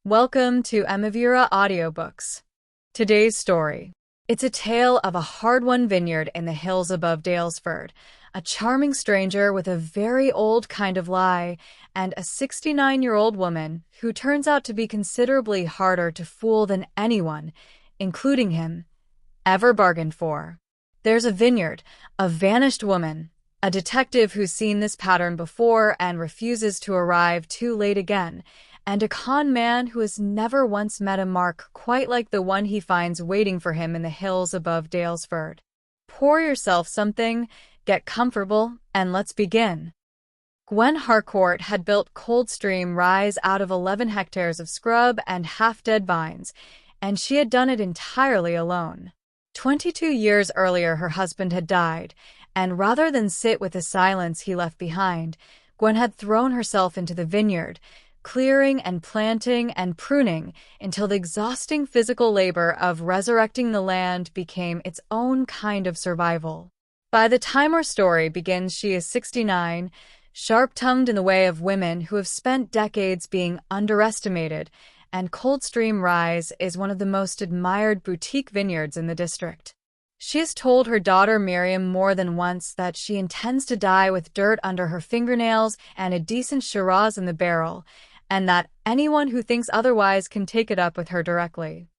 Welcome to Emavira Audiobooks. Today's story. It's a tale of a hard-won vineyard in the hills above Daylesford, a charming stranger with a very old kind of lie, and a 69-year-old woman who turns out to be considerably harder to fool than anyone, including him, ever bargained for. There's a vineyard, a vanished woman, a detective who's seen this pattern before and refuses to arrive too late again, and a con man who has never once met a mark quite like the one he finds waiting for him in the hills above Daylesford. Pour yourself something, get comfortable, and let's begin. Gwen Harcourt had built Coldstream Rise out of 11 hectares of scrub and half-dead vines, and she had done it entirely alone. 22 years earlier, her husband had died, and rather than sit with the silence he left behind, Gwen had thrown herself into the vineyard, clearing and planting and pruning until the exhausting physical labor of resurrecting the land became its own kind of survival. By the time our story begins, she is 69, sharp-tongued in the way of women who have spent decades being underestimated, and Coldstream Rise is one of the most admired boutique vineyards in the district. She has told her daughter Miriam more than once that she intends to die with dirt under her fingernails and a decent Shiraz in the barrel, and that anyone who thinks otherwise can take it up with her directly.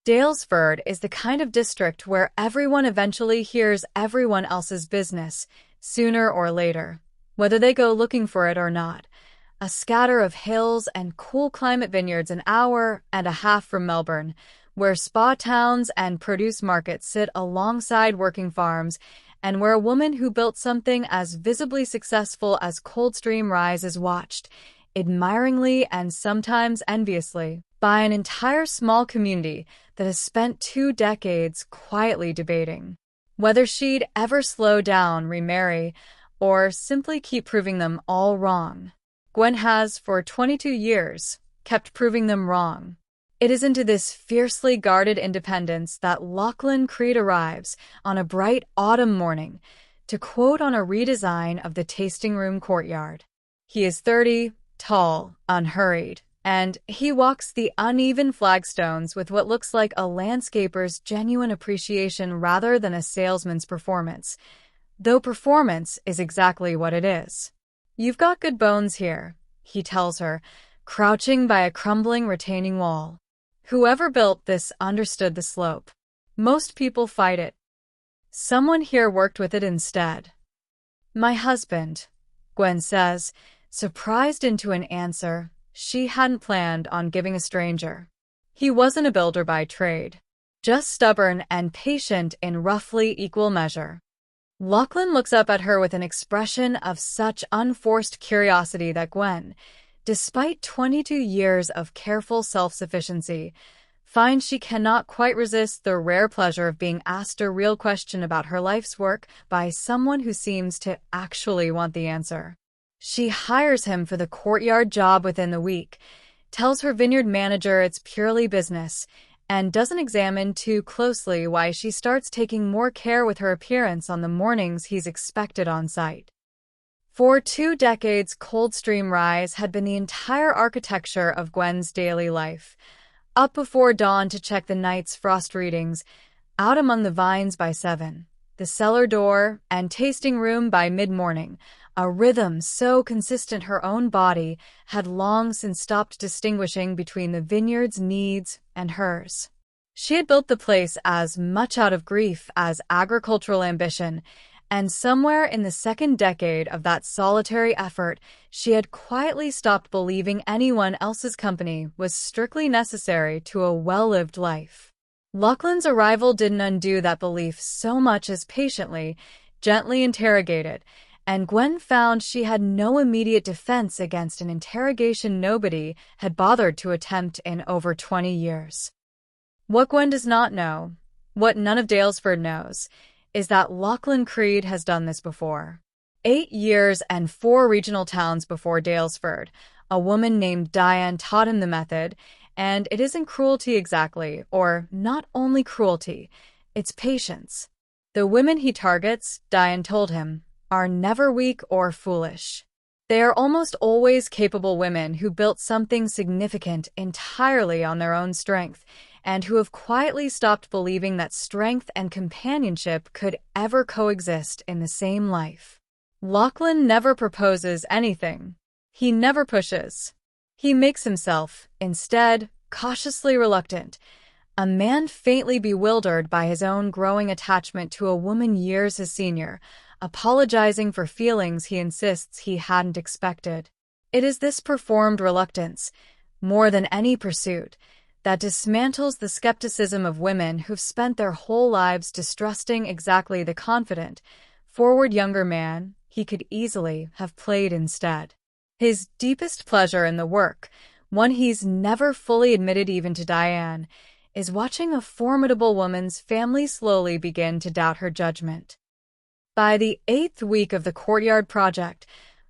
Daylesford is the kind of district where everyone eventually hears everyone else's business, sooner or later, whether they go looking for it or not. A scatter of hills and cool climate vineyards an hour and a half from Melbourne, where spa towns and produce markets sit alongside working farms, and where a woman who built something as visibly successful as Coldstream Rise is watched, admiringly and sometimes enviously, by an entire small community that has spent 2 decades quietly debating whether she'd ever slow down, remarry, or simply keep proving them all wrong. Gwen has, for 22 years, kept proving them wrong. It is into this fiercely guarded independence that Lachlan Creed arrives on a bright autumn morning to quote on a redesign of the tasting room courtyard. He is 30, tall, unhurried, and he walks the uneven flagstones with what looks like a landscaper's genuine appreciation rather than a salesman's performance, though performance is exactly what it is. "You've got good bones here," he tells her, crouching by a crumbling retaining wall. Whoever built this understood the slope. Most people fight it. Someone here worked with it instead. "My husband," Gwen says, surprised into an answer she hadn't planned on giving a stranger. He wasn't a builder by trade, just stubborn and patient in roughly equal measure. Lachlan looks up at her with an expression of such unforced curiosity that Gwen, despite 22 years of careful self-sufficiency, finds she cannot quite resist the rare pleasure of being asked a real question about her life's work by someone who seems to actually want the answer. She hires him for the courtyard job within the week, tells her vineyard manager it's purely business, and doesn't examine too closely why she starts taking more care with her appearance on the mornings he's expected on site. For 2 decades, Coldstream Rise had been the entire architecture of Gwen's daily life. Up before dawn to check the night's frost readings, out among the vines by 7, the cellar door and tasting room by mid-morning, a rhythm so consistent her own body had long since stopped distinguishing between the vineyard's needs and hers. She had built the place as much out of grief as agricultural ambition, and somewhere in the 2nd decade of that solitary effort, she had quietly stopped believing anyone else's company was strictly necessary to a well-lived life. Lachlan's arrival didn't undo that belief so much as patiently, gently interrogate it, and Gwen found she had no immediate defense against an interrogation nobody had bothered to attempt in over 20 years. What Gwen does not know, what none of Daylesford knows, is that Lachlan Creed has done this before. 8 years and 4 regional towns before Daylesford, a woman named Diane taught him the method, and it isn't cruelty exactly, or not only cruelty, it's patience. The women he targets, Diane told him, are never weak or foolish. They are almost always capable women who built something significant entirely on their own strength, and who have quietly stopped believing that strength and companionship could ever coexist in the same life. Lachlan never proposes anything. He never pushes. He makes himself, instead, cautiously reluctant, a man faintly bewildered by his own growing attachment to a woman years his senior, apologizing for feelings he insists he hadn't expected. It is this performed reluctance, more than any pursuit, that dismantles the skepticism of women who've spent their whole lives distrusting exactly the confident, forward younger man he could easily have played instead. His deepest pleasure in the work, one he's never fully admitted even to Diane, is watching a formidable woman's family slowly begin to doubt her judgment. By the 8th week of the Courtyard project,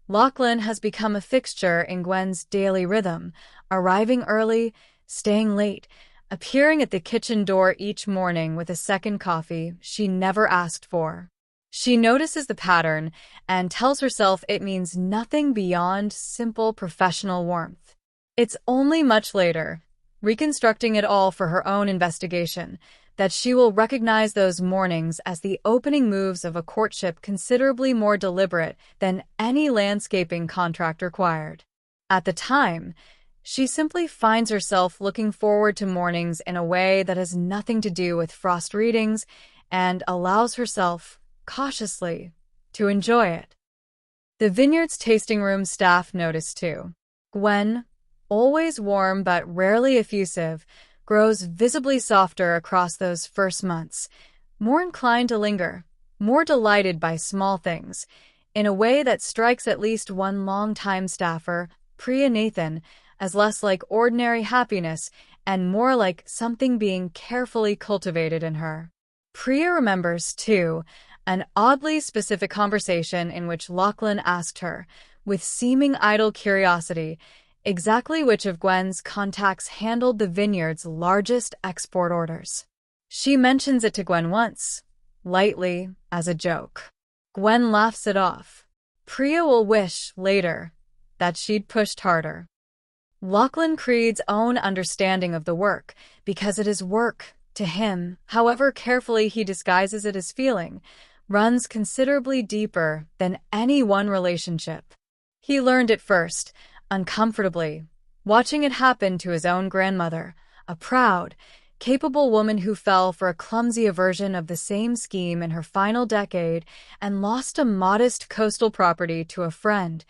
Lachlan has become a fixture in Gwen's daily rhythm, arriving early, staying late, appearing at the kitchen door each morning with a second coffee she never asked for. She notices the pattern and tells herself it means nothing beyond simple professional warmth. It's only much later, reconstructing it all for her own investigation, that she will recognize those mornings as the opening moves of a courtship considerably more deliberate than any landscaping contract required. At the time, she simply finds herself looking forward to mornings in a way that has nothing to do with frost readings and allows herself, cautiously, to enjoy it. The vineyard's tasting room staff notice too. Gwen, always warm but rarely effusive, grows visibly softer across those first months, more inclined to linger, more delighted by small things, in a way that strikes at least one longtime staffer, Priya Nathan, as less like ordinary happiness and more like something being carefully cultivated in her. Priya remembers, too, an oddly specific conversation in which Lachlan asked her, with seeming idle curiosity, exactly which of Gwen's contacts handled the vineyard's largest export orders. She mentions it to Gwen once, lightly, as a joke. Gwen laughs it off. Priya will wish, later, that she'd pushed harder. Lachlan Creed's own understanding of the work, because it is work, to him, however carefully he disguises it as feeling, runs considerably deeper than any one relationship. He learned it first, uncomfortably, watching it happen to his own grandmother, a proud, capable woman who fell for a clumsy version of the same scheme in her final decade and lost a modest coastal property to a friend.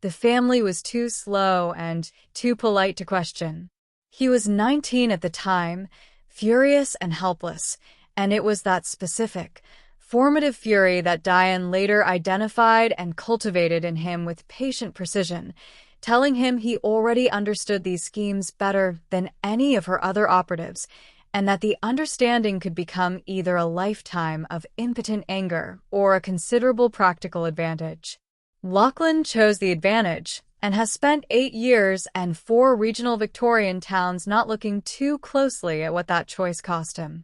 The family was too slow and too polite to question. He was 19 at the time, furious and helpless, and it was that specific, formative fury that Diane later identified and cultivated in him with patient precision, telling him he already understood these schemes better than any of her other operatives, and that the understanding could become either a lifetime of impotent anger or a considerable practical advantage. Lachlan chose the advantage, and has spent 8 years and 4 regional Victorian towns not looking too closely at what that choice cost him.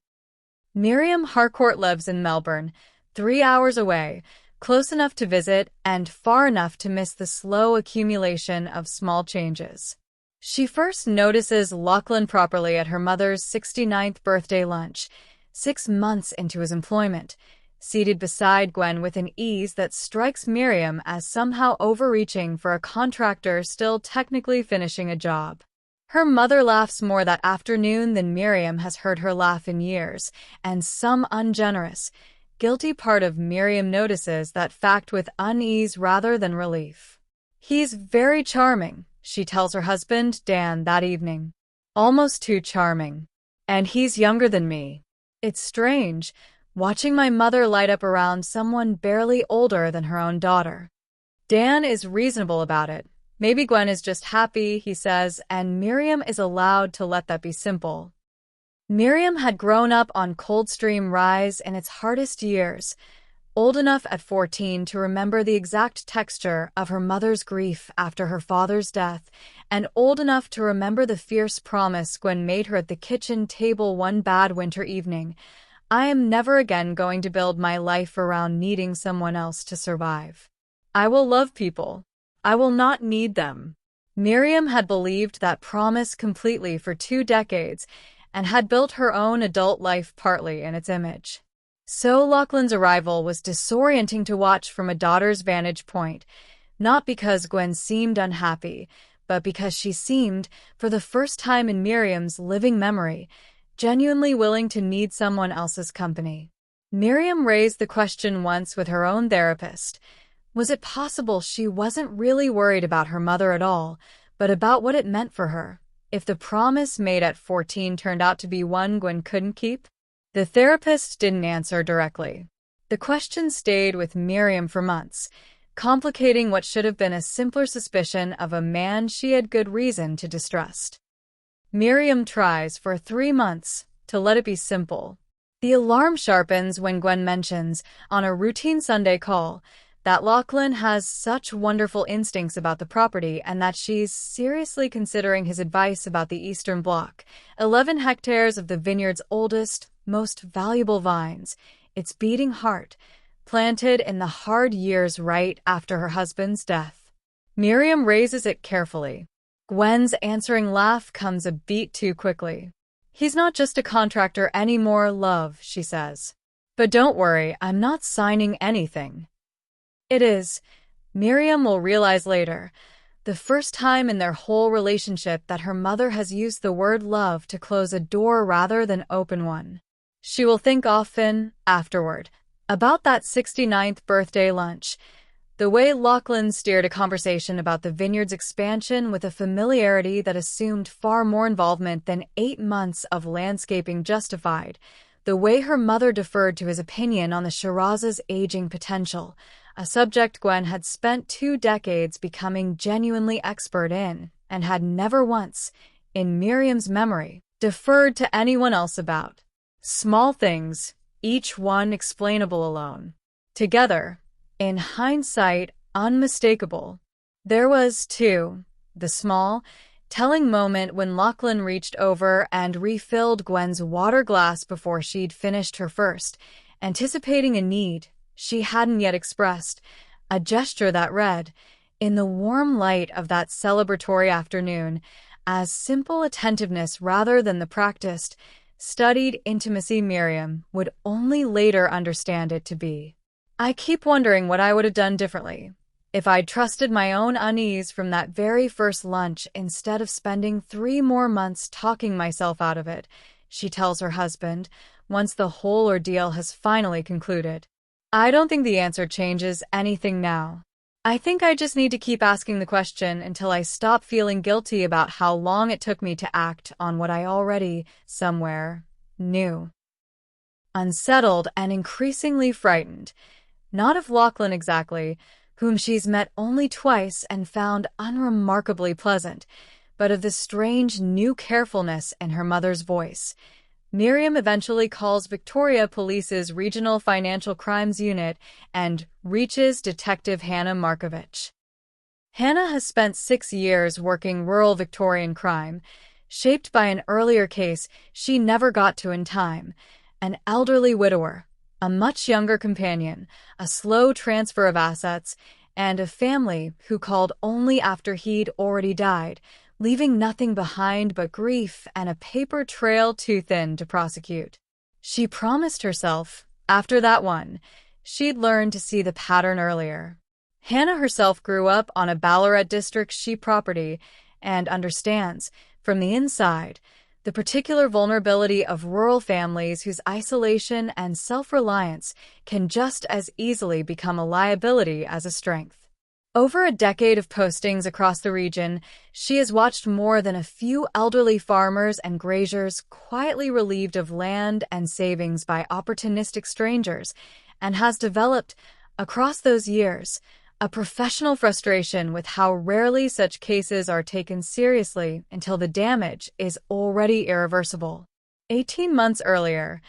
Miriam Harcourt lives in Melbourne, 3 hours away, close enough to visit and far enough to miss the slow accumulation of small changes. She first notices Lachlan properly at her mother's 69th birthday lunch, 6 months into his employment, seated beside Gwen with an ease that strikes Miriam as somehow overreaching for a contractor still technically finishing a job. Her mother laughs more that afternoon than Miriam has heard her laugh in years, and some ungenerous, guilty part of Miriam notices that fact with unease rather than relief. "He's very charming," she tells her husband, Dan, that evening. "Almost too charming. And he's younger than me. It's strange, watching my mother light up around someone barely older than her own daughter." Dan is reasonable about it. Maybe Gwen is just happy, he says, and Miriam is allowed to let that be simple. Miriam had grown up on Coldstream Rise in its hardest years, old enough at 14 to remember the exact texture of her mother's grief after her father's death, and old enough to remember the fierce promise Gwen made her at the kitchen table one bad winter evening: "I am never again going to build my life around needing someone else to survive. I will love people. I will not need them. Miriam had believed that promise completely for 2 decades and had built her own adult life partly in its image. So Lachlan's arrival was disorienting to watch from a daughter's vantage point, not because Gwen seemed unhappy, but because she seemed, for the first time in Miriam's living memory, genuinely willing to need someone else's company. Miriam raised the question once with her own therapist. Was it possible she wasn't really worried about her mother at all, but about what it meant for her, if the promise made at 14 turned out to be one Gwen couldn't keep? The therapist didn't answer directly. The question stayed with Miriam for months, complicating what should have been a simpler suspicion of a man she had good reason to distrust. Miriam tries for 3 months to let it be simple. The alarm sharpens when Gwen mentions, on a routine Sunday call, that Lachlan has such wonderful instincts about the property and that she's seriously considering his advice about the Eastern Bloc, 11 hectares of the vineyard's oldest, most valuable vines, its beating heart, planted in the hard years right after her husband's death. Miriam raises it carefully. Gwen's answering laugh comes a beat too quickly. He's not just a contractor anymore, love, she says. But don't worry, I'm not signing anything. It is, Miriam will realize later, the first time in their whole relationship that her mother has used the word love to close a door rather than open one. She will think often, afterward, about that 69th birthday lunch, the way Lachlan steered a conversation about the vineyard's expansion with a familiarity that assumed far more involvement than 8 months of landscaping justified, the way her mother deferred to his opinion on the Shiraz's aging potential, a subject Gwen had spent 2 decades becoming genuinely expert in, and had never once, in Miriam's memory, deferred to anyone else about. Small things, each one explainable alone. Together, in hindsight, unmistakable. There was, too, the small, telling moment when Lachlan reached over and refilled Gwen's water glass before she'd finished her first, anticipating a need she hadn't yet expressed, a gesture that read, in the warm light of that celebratory afternoon, as simple attentiveness rather than the practiced, studied intimacy Miriam would only later understand it to be. I keep wondering what I would have done differently, if I'd trusted my own unease from that very first lunch instead of spending 3 more months talking myself out of it, she tells her husband, once the whole ordeal has finally concluded. I don't think the answer changes anything now. I think I just need to keep asking the question until I stop feeling guilty about how long it took me to act on what I already, somewhere, knew. Unsettled and increasingly frightened, not of Lachlan exactly, whom she's met only twice and found unremarkably pleasant, but of the strange new carefulness in her mother's voice. Miriam eventually calls Victoria Police's Regional Financial Crimes Unit and reaches Detective Hannah Markovich. Hannah has spent 6 years working rural Victorian crime, shaped by an earlier case she never got to in time, an elderly widower, a much younger companion, a slow transfer of assets, and a family who called only after he'd already died, leaving nothing behind but grief and a paper trail too thin to prosecute. She promised herself, after that one, she'd learn to see the pattern earlier. Hannah herself grew up on a Ballarat district sheep property and understands, from the inside, the particular vulnerability of rural families whose isolation and self-reliance can just as easily become a liability as a strength. Over a decade of postings across the region, she has watched more than a few elderly farmers and graziers quietly relieved of land and savings by opportunistic strangers, and has developed, across those years, a professional frustration with how rarely such cases are taken seriously until the damage is already irreversible. 18 months earlier,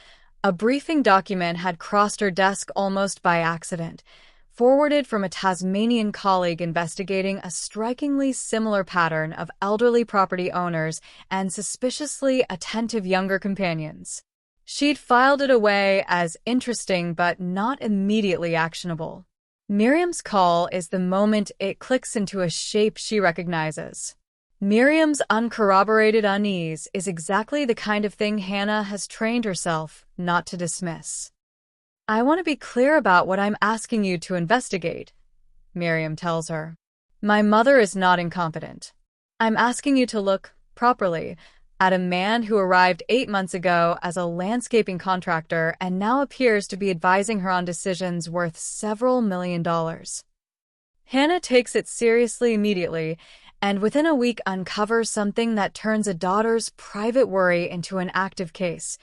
a briefing document had crossed her desk almost by accident, forwarded from a Tasmanian colleague investigating a strikingly similar pattern of elderly property owners and suspiciously attentive younger companions. She'd filed it away as interesting but not immediately actionable. Miriam's call is the moment it clicks into a shape she recognizes. Miriam's uncorroborated unease is exactly the kind of thing Hannah has trained herself not to dismiss. "I want to be clear about what I'm asking you to investigate," Miriam tells her. "My mother is not incompetent. I'm asking you to look, properly, at a man who arrived 8 months ago as a landscaping contractor and now appears to be advising her on decisions worth several $1,000,000. Hannah takes it seriously immediately, and within a week uncovers something that turns a daughter's private worry into an active case.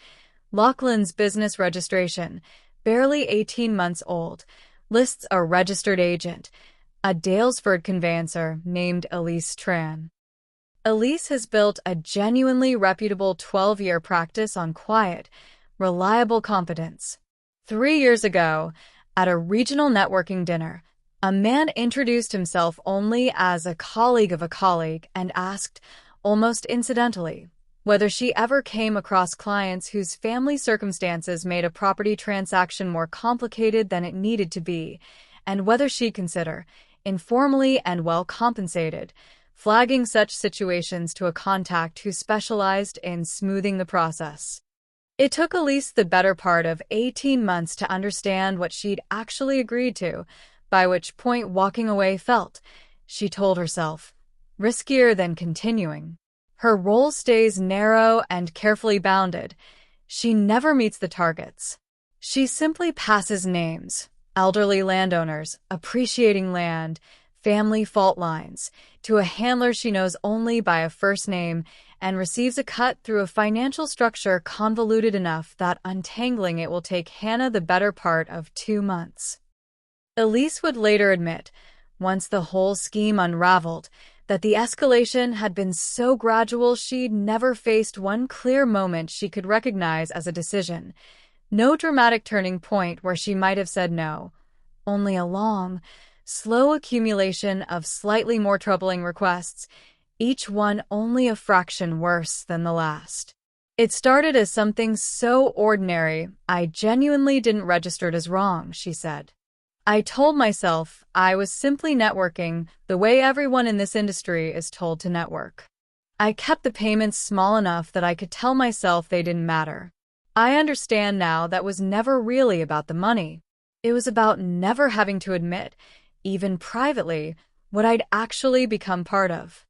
Lachlan's business registration, barely 18 months old, lists a registered agent, a Dalesford conveyancer named Elise Tran. Elise has built a genuinely reputable 12-year practice on quiet, reliable competence. 3 years ago, at a regional networking dinner, a man introduced himself only as a colleague of a colleague and asked, almost incidentally, whether she ever came across clients whose family circumstances made a property transaction more complicated than it needed to be, and whether she'd consider, informally and well compensated, flagging such situations to a contact who specialized in smoothing the process. It took Elise the better part of 18 months to understand what she'd actually agreed to, by which point walking away felt, she told herself, riskier than continuing. Her role stays narrow and carefully bounded. She never meets the targets. She simply passes names, elderly landowners, appreciating land, family fault lines, to a handler she knows only by a first name, and receives a cut through a financial structure convoluted enough that untangling it will take Hannah the better part of 2 months. Elise would later admit, once the whole scheme unraveled, that the escalation had been so gradual she'd never faced one clear moment she could recognize as a decision. No dramatic turning point where she might have said no, only a long, slow accumulation of slightly more troubling requests, each one only a fraction worse than the last. "It started as something so ordinary, I genuinely didn't register it as wrong," she said. "I told myself I was simply networking the way everyone in this industry is told to network. I kept the payments small enough that I could tell myself they didn't matter. I understand now that was never really about the money. It was about never having to admit, even privately, what I'd actually become part of."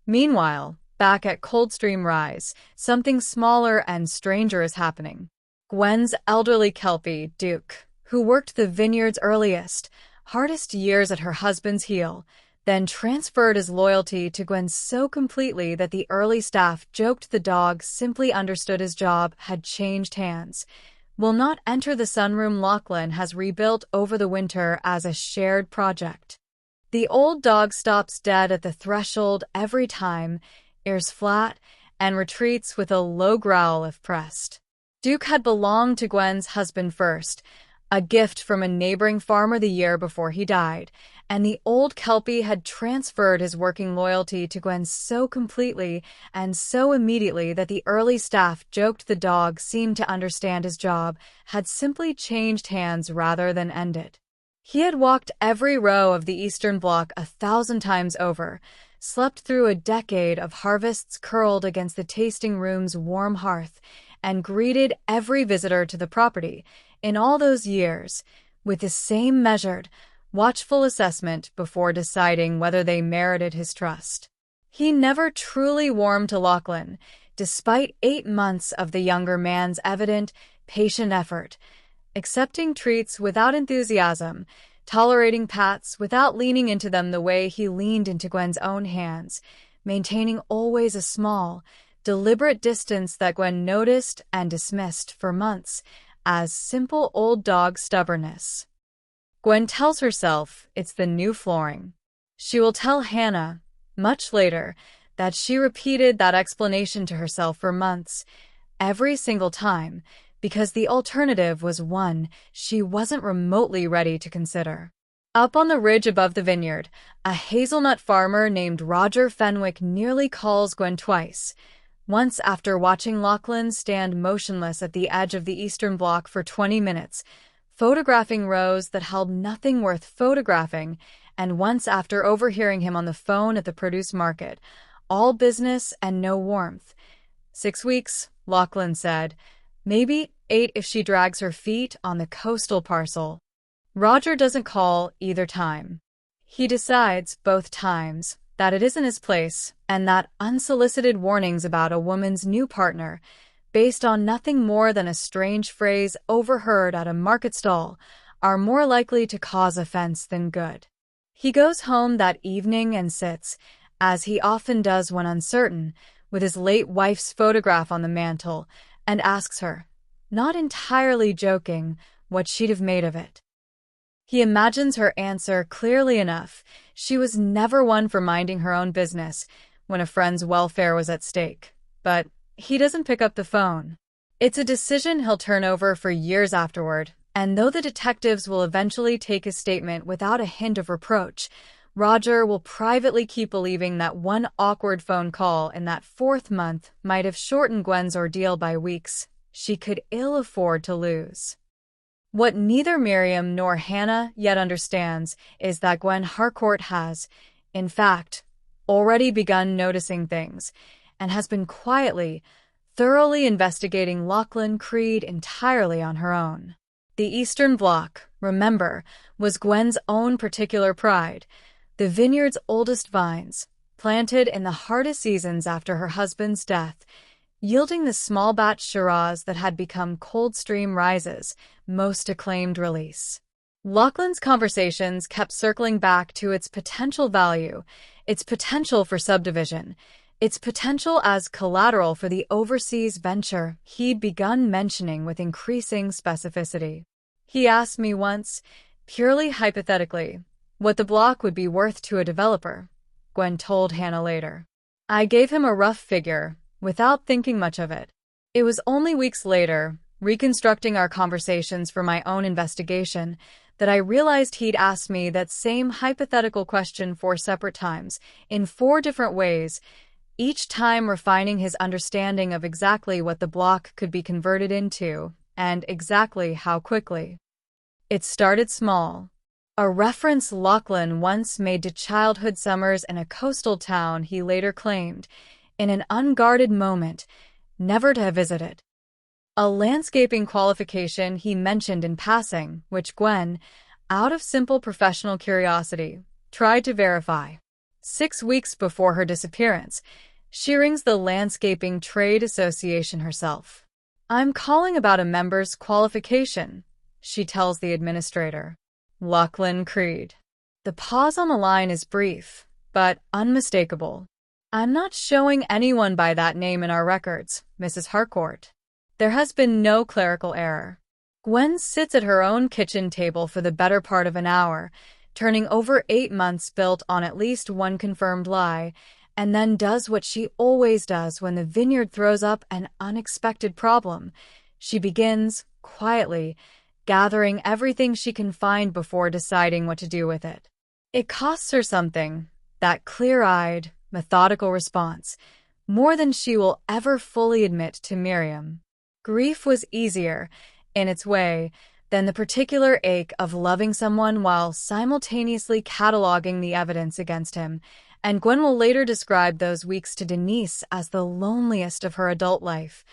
Meanwhile, back at Coldstream Rise, something smaller and stranger is happening. Gwen's elderly Kelpie, Duke, who worked the vineyard's earliest, hardest years at her husband's heel, then transferred his loyalty to Gwen so completely that the early staff joked the dog simply understood his job had changed hands, will not enter the sunroom Lachlan has rebuilt over the winter as a shared project. The old dog stops dead at the threshold every time, ears flat, and retreats with a low growl if pressed. Duke had belonged to Gwen's husband first, a gift from a neighboring farmer the year before he died, and the old Kelpie had transferred his working loyalty to Gwen so completely and so immediately that the early staff joked the dog seemed to understand his job had simply changed hands rather than ended. He had walked every row of the Eastern Bloc 1,000 times over, slept through a decade of harvests curled against the tasting room's warm hearth, and greeted every visitor to the property, in all those years, with the same measured, watchful assessment before deciding whether they merited his trust. He never truly warmed to Lachlan, despite 8 months of the younger man's evident, patient effort, accepting treats without enthusiasm, tolerating pats without leaning into them the way he leaned into Gwen's own hands, maintaining always a small, deliberate distance that Gwen noticed and dismissed for months as simple old dog stubbornness. Gwen tells herself it's the new flooring. She will tell Hannah, much later, that she repeated that explanation to herself for months, every single time, because the alternative was one she wasn't remotely ready to consider. Up on the ridge above the vineyard, a hazelnut farmer named Roger Fenwick nearly calls Gwen twice. Once after watching Lachlan stand motionless at the edge of the Eastern Bloc for 20 minutes, photographing rows that held nothing worth photographing, and once after overhearing him on the phone at the produce market, all business and no warmth. 6 weeks, Lachlan said. Maybe 8 if she drags her feet on the coastal parcel. Roger doesn't call either time. He decides, both times, that it isn't his place, and that unsolicited warnings about a woman's new partner, based on nothing more than a strange phrase overheard at a market stall, are more likely to cause offense than good. He goes home that evening and sits, as he often does when uncertain, with his late wife's photograph on the mantel, and asks her, not entirely joking, what she'd have made of it. He imagines her answer clearly enough. She was never one for minding her own business when a friend's welfare was at stake. But he doesn't pick up the phone. It's a decision he'll turn over for years afterward, and though the detectives will eventually take his statement without a hint of reproach, Roger will privately keep believing that one awkward phone call in that 4th month might have shortened Gwen's ordeal by weeks she could ill afford to lose. What neither Miriam nor Hannah yet understands is that Gwen Harcourt has, in fact, already begun noticing things, and has been quietly, thoroughly investigating Lachlan Creed entirely on her own. The Eastern Bloc, remember, was Gwen's own particular pride, the vineyard's oldest vines, planted in the hardest seasons after her husband's death, yielding the small batch Shiraz that had become Coldstream Rise's most acclaimed release. Lachlan's conversations kept circling back to its potential value, its potential for subdivision, its potential as collateral for the overseas venture he'd begun mentioning with increasing specificity. He asked me once, purely hypothetically, what the block would be worth to a developer, Gwen told Hannah later. I gave him a rough figure, without thinking much of it. It was only weeks later, reconstructing our conversations for my own investigation, that I realized he'd asked me that same hypothetical question 4 separate times, in 4 different ways, each time refining his understanding of exactly what the block could be converted into, and exactly how quickly. It started small. A reference Lachlan once made to childhood summers in a coastal town he later claimed, in an unguarded moment, never to have visited. A landscaping qualification he mentioned in passing, which Gwen, out of simple professional curiosity, tried to verify. 6 weeks before her disappearance, she rings the Landscaping Trade Association herself. I'm calling about a member's qualification, she tells the administrator. Lachlan Creed. The pause on the line is brief, but unmistakable. I'm not showing anyone by that name in our records, Mrs. Harcourt. There has been no clerical error. Gwen sits at her own kitchen table for the better part of an hour, turning over 8 months built on at least one confirmed lie, and then does what she always does when the vineyard throws up an unexpected problem. She begins, quietly, gathering everything she can find before deciding what to do with it. It costs her something, that clear-eyed, methodical response, more than she will ever fully admit to Miriam. Grief was easier, in its way, than the particular ache of loving someone while simultaneously cataloging the evidence against him, and Gwen will later describe those weeks to Denise as the loneliest of her adult life,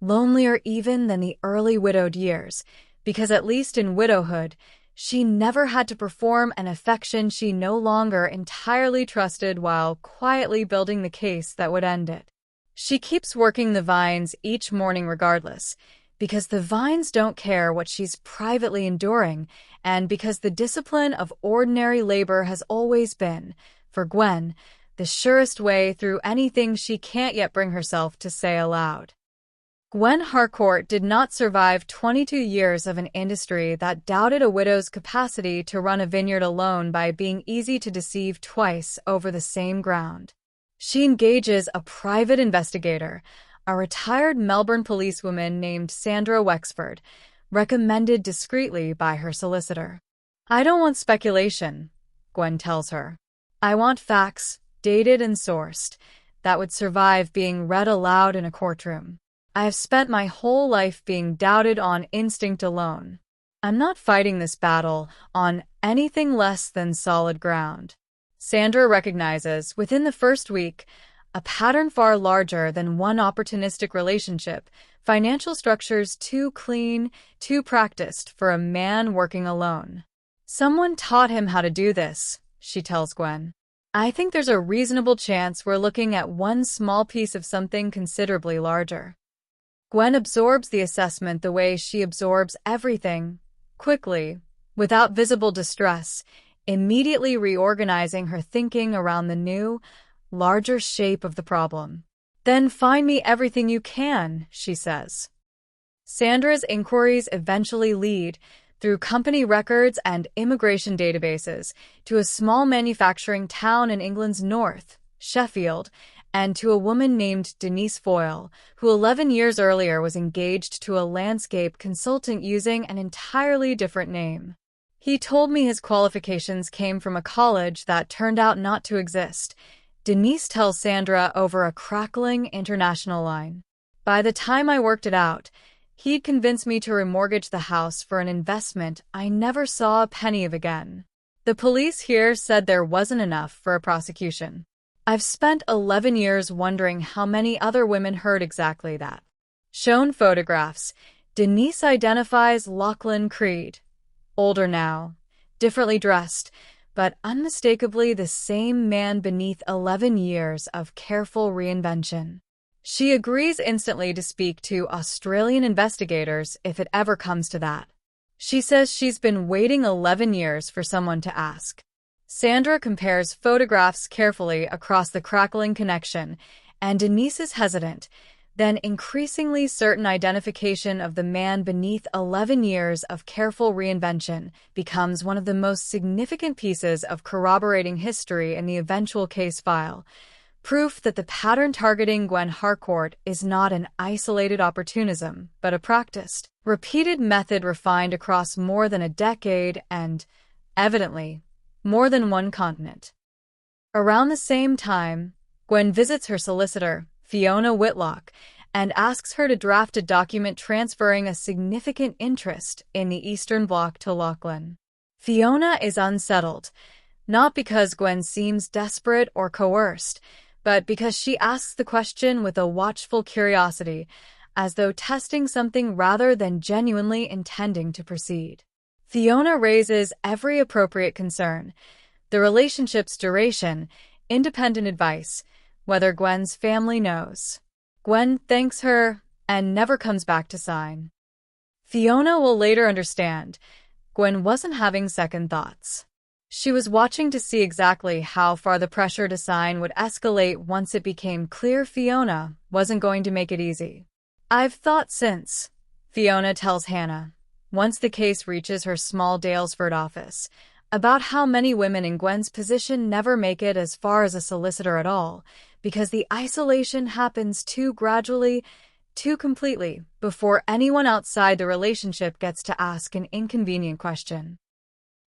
lonelier even than the early widowed years, because at least in widowhood, she never had to perform an affection she no longer entirely trusted while quietly building the case that would end it. She keeps working the vines each morning regardless, because the vines don't care what she's privately enduring, and because the discipline of ordinary labor has always been, for Gwen, the surest way through anything she can't yet bring herself to say aloud. Gwen Harcourt did not survive 22 years of an industry that doubted a widow's capacity to run a vineyard alone by being easy to deceive twice over the same ground. She engages a private investigator, a retired Melbourne policewoman named Sandra Wexford, recommended discreetly by her solicitor. I don't want speculation, Gwen tells her. I want facts, dated and sourced, that would survive being read aloud in a courtroom. I have spent my whole life being doubted on instinct alone. I'm not fighting this battle on anything less than solid ground. Sandra recognizes, within the first week, a pattern far larger than one opportunistic relationship, financial structures too clean, too practiced for a man working alone. Someone taught him how to do this, she tells Gwen. I think there's a reasonable chance we're looking at one small piece of something considerably larger. Gwen absorbs the assessment the way she absorbs everything, quickly, without visible distress, immediately reorganizing her thinking around the new, larger shape of the problem. Then find me everything you can, she says. Sandra's inquiries eventually lead, through company records and immigration databases, to a small manufacturing town in England's north, Sheffield, and to a woman named Denise Foyle, who 11 years earlier was engaged to a landscape consultant using an entirely different name. He told me his qualifications came from a college that turned out not to exist. Denise tells Sandra over a crackling international line. By the time I worked it out, he'd convinced me to remortgage the house for an investment I never saw a penny of again. The police here said there wasn't enough for a prosecution. I've spent 11 years wondering how many other women heard exactly that. Shown photographs, Denise identifies Lachlan Creed. Older now, differently dressed, but unmistakably the same man beneath 11 years of careful reinvention. She agrees instantly to speak to Australian investigators if it ever comes to that. She says she's been waiting 11 years for someone to ask. Sandra compares photographs carefully across the crackling connection, and Denise's hesitant, then increasingly certain identification of the man beneath 11 years of careful reinvention becomes one of the most significant pieces of corroborating history in the eventual case file. Proof that the pattern targeting Gwen Harcourt is not an isolated opportunism, but a practiced, repeated method refined across more than a decade and, evidently, more than one continent. Around the same time, Gwen visits her solicitor, Fiona Whitlock, and asks her to draft a document transferring a significant interest in the Eastern Bloc to Lachlan. Fiona is unsettled, not because Gwen seems desperate or coerced, but because she asks the question with a watchful curiosity, as though testing something rather than genuinely intending to proceed. Fiona raises every appropriate concern: the relationship's duration, independent advice, whether Gwen's family knows. Gwen thanks her and never comes back to sign. Fiona will later understand Gwen wasn't having second thoughts. She was watching to see exactly how far the pressure to sign would escalate once it became clear Fiona wasn't going to make it easy. I've thought since, Fiona tells Hannah, once the case reaches her small Daylesford office, about how many women in Gwen's position never make it as far as a solicitor at all, because the isolation happens too gradually, too completely, before anyone outside the relationship gets to ask an inconvenient question.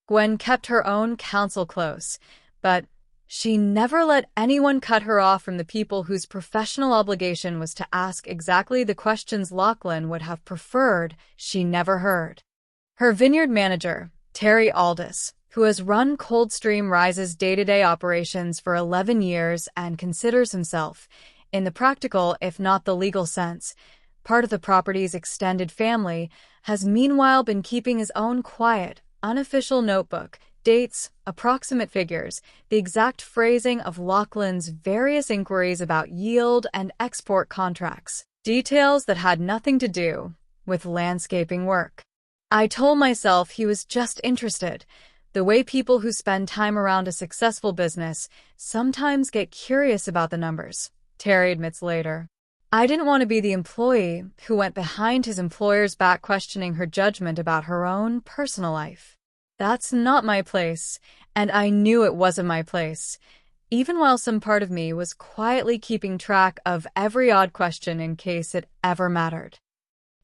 Gwen kept her own counsel close, but she never let anyone cut her off from the people whose professional obligation was to ask exactly the questions Lachlan would have preferred she never heard. Her vineyard manager, Terry Aldous, who has run Coldstream Rise's day-to-day operations for 11 years and considers himself, in the practical if not the legal sense, part of the property's extended family, has meanwhile been keeping his own quiet, unofficial notebook, dates, approximate figures, the exact phrasing of Lachlan's various inquiries about yield and export contracts, details that had nothing to do with landscaping work. I told myself he was just interested, the way people who spend time around a successful business sometimes get curious about the numbers, Terry admits later. I didn't want to be the employee who went behind his employer's back questioning her judgment about her own personal life. That's not my place, and I knew it wasn't my place, even while some part of me was quietly keeping track of every odd question in case it ever mattered.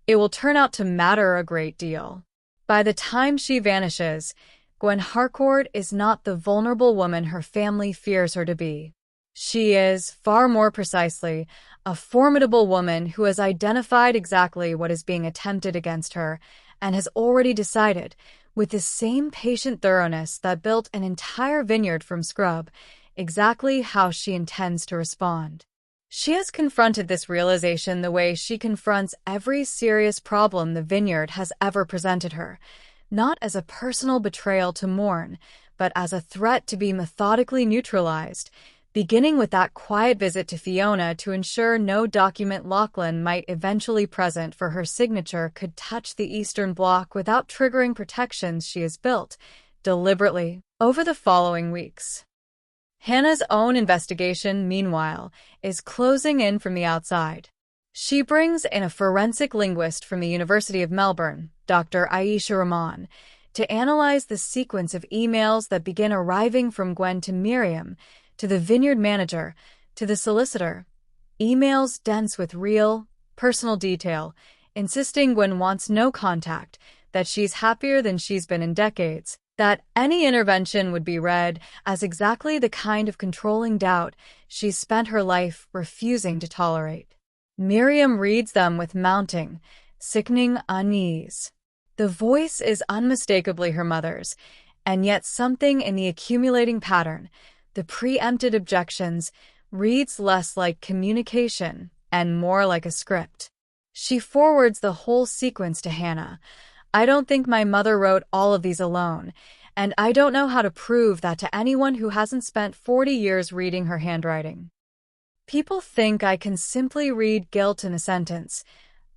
It will turn out to matter a great deal. By the time she vanishes, Gwen Harcourt is not the vulnerable woman her family fears her to be. She is, far more precisely, a formidable woman who has identified exactly what is being attempted against her and has already decided, with the same patient thoroughness that built an entire vineyard from scrub, exactly how she intends to respond. She has confronted this realization the way she confronts every serious problem the vineyard has ever presented her, not as a personal betrayal to mourn, but as a threat to be methodically neutralized, beginning with that quiet visit to Fiona to ensure no document Lachlan might eventually present for her signature could touch the Eastern Bloc without triggering protections she has built, deliberately, over the following weeks. Hannah's own investigation, meanwhile, is closing in from the outside. She brings in a forensic linguist from the University of Melbourne, Dr. Aisha Rahman, to analyze the sequence of emails that begin arriving from Gwen to Miriam, to the vineyard manager, to the solicitor. Emails dense with real, personal detail, insisting Gwen wants no contact, that she's happier than she's been in decades, that any intervention would be read as exactly the kind of controlling doubt she's spent her life refusing to tolerate. Miriam reads them with mounting, sickening unease. The voice is unmistakably her mother's, and yet something in the accumulating pattern, the preempted objections, reads less like communication and more like a script. She forwards the whole sequence to Hannah. I don't think my mother wrote all of these alone, and I don't know how to prove that to anyone who hasn't spent 40 years reading her handwriting. People think I can simply read guilt in a sentence,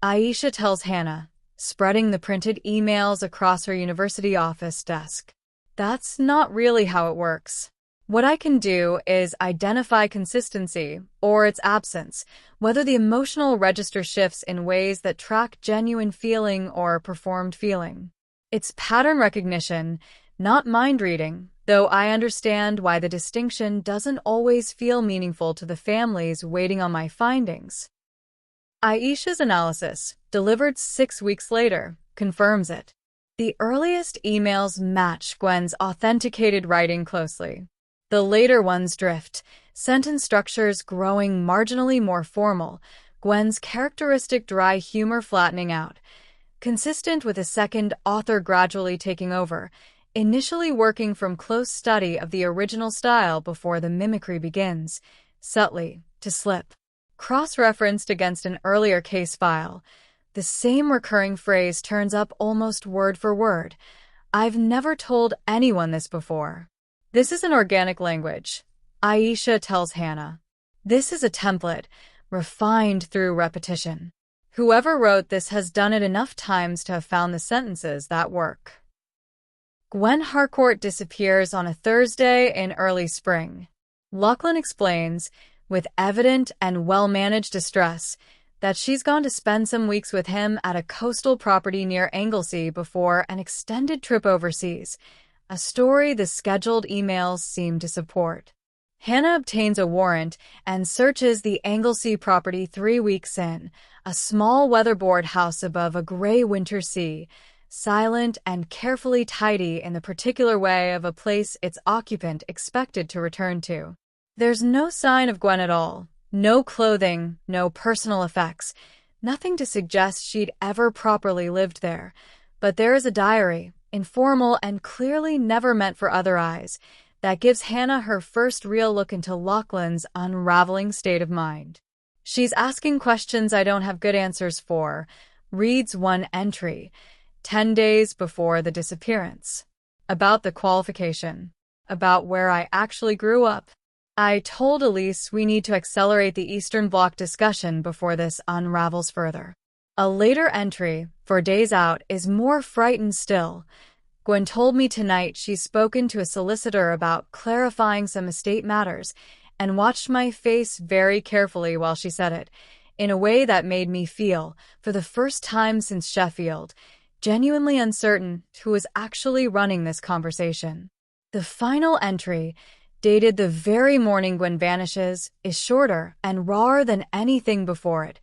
Aisha tells Hannah, spreading the printed emails across her university office desk. That's not really how it works. What I can do is identify consistency, or its absence, whether the emotional register shifts in ways that track genuine feeling or performed feeling. It's pattern recognition, not mind reading, though I understand why the distinction doesn't always feel meaningful to the families waiting on my findings. Aisha's analysis, delivered 6 weeks later, confirms it. The earliest emails match Gwen's authenticated writing closely. The later ones drift, sentence structures growing marginally more formal, Gwen's characteristic dry humor flattening out, consistent with a second author gradually taking over, initially working from close study of the original style before the mimicry begins, subtly, to slip. Cross-referenced against an earlier case file, the same recurring phrase turns up almost word for word. I've never told anyone this before. This is an organic language, Aisha tells Hannah. This is a template, refined through repetition. Whoever wrote this has done it enough times to have found the sentences that work. Gwen Harcourt disappears on a Thursday in early spring. Lachlan explains, with evident and well-managed distress, that she's gone to spend some weeks with him at a coastal property near Anglesey before an extended trip overseas, a story the scheduled emails seem to support. Hannah obtains a warrant and searches the Anglesey property 3 weeks in, a small weatherboard house above a gray winter sea, silent and carefully tidy in the particular way of a place its occupant expected to return to. There's no sign of Gwen at all, no clothing, no personal effects, nothing to suggest she'd ever properly lived there, but there is a diary, informal and clearly never meant for other eyes, that gives Hannah her first real look into Lachlan's unraveling state of mind. She's asking questions I don't have good answers for, reads one entry, 10 days before the disappearance. About the qualification. About where I actually grew up. I told Elise we need to accelerate the Eastern Bloc discussion before this unravels further. A later entry, for days out, is more frightened still. Gwen told me tonight she's spoken to a solicitor about clarifying some estate matters and watched my face very carefully while she said it, in a way that made me feel, for the first time since Sheffield, genuinely uncertain who was actually running this conversation. The final entry, dated the very morning Gwen vanishes, is shorter and rawer than anything before it.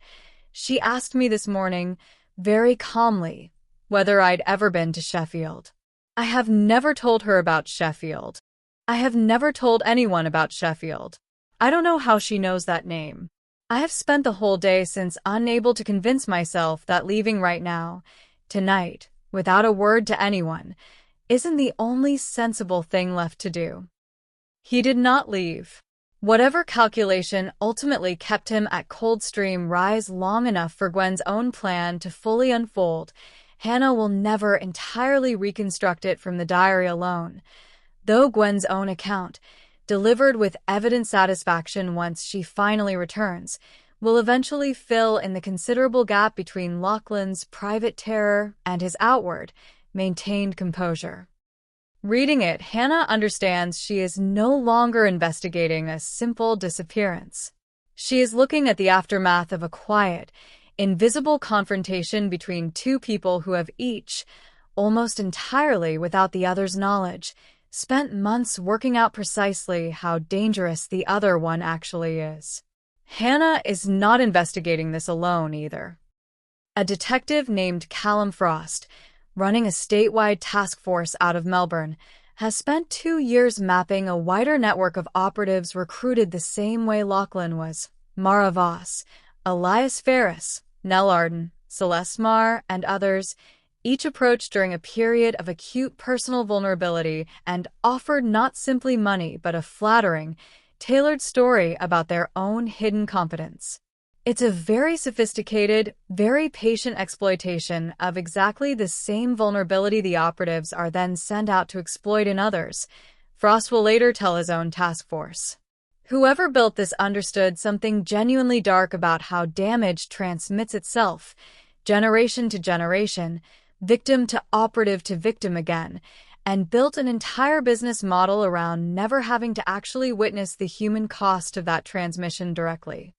She asked me this morning, very calmly, whether I'd ever been to Sheffield. I have never told her about Sheffield. I have never told anyone about Sheffield. I don't know how she knows that name. I have spent the whole day since unable to convince myself that leaving right now, tonight, without a word to anyone, isn't the only sensible thing left to do. He did not leave. Whatever calculation ultimately kept him at Coldstream Rise long enough for Gwen's own plan to fully unfold, Hannah will never entirely reconstruct it from the diary alone, though Gwen's own account, delivered with evident satisfaction once she finally returns, will eventually fill in the considerable gap between Lachlan's private terror and his outward, maintained composure. Reading it, Hannah understands she is no longer investigating a simple disappearance. She is looking at the aftermath of a quiet, invisible confrontation between two people who have each, almost entirely without the other's knowledge, spent months working out precisely how dangerous the other one actually is. Hannah is not investigating this alone either. A detective named Callum Frost, running a statewide task force out of Melbourne, has spent 2 years mapping a wider network of operatives recruited the same way Lachlan was. Mara Voss, Elias Ferris, Nell Arden, Celeste Marr, and others, each approached during a period of acute personal vulnerability and offered not simply money but a flattering, tailored story about their own hidden competence. It's a very sophisticated, very patient exploitation of exactly the same vulnerability the operatives are then sent out to exploit in others, Frost will later tell his own task force. Whoever built this understood something genuinely dark about how damage transmits itself, generation to generation, victim to victim again, and built an entire business model around never having to actually witness the human cost of that transmission directly.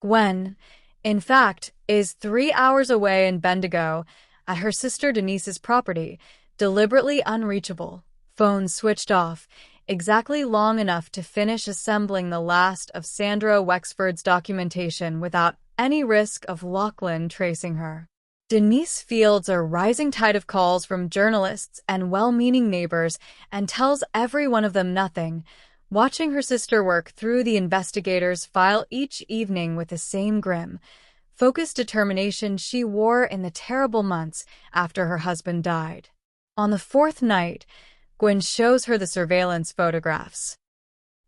Gwen, in fact, is 3 hours away in Bendigo at her sister Denise's property, deliberately unreachable, phone switched off, exactly long enough to finish assembling the last of Sandra Wexford's documentation without any risk of Lachlan tracing her. Denise fields a rising tide of calls from journalists and well-meaning neighbors and tells every one of them nothing, watching her sister work through the investigator's file each evening with the same grim, focused determination she wore in the terrible months after her husband died. On the 4th night, Gwen shows her the surveillance photographs.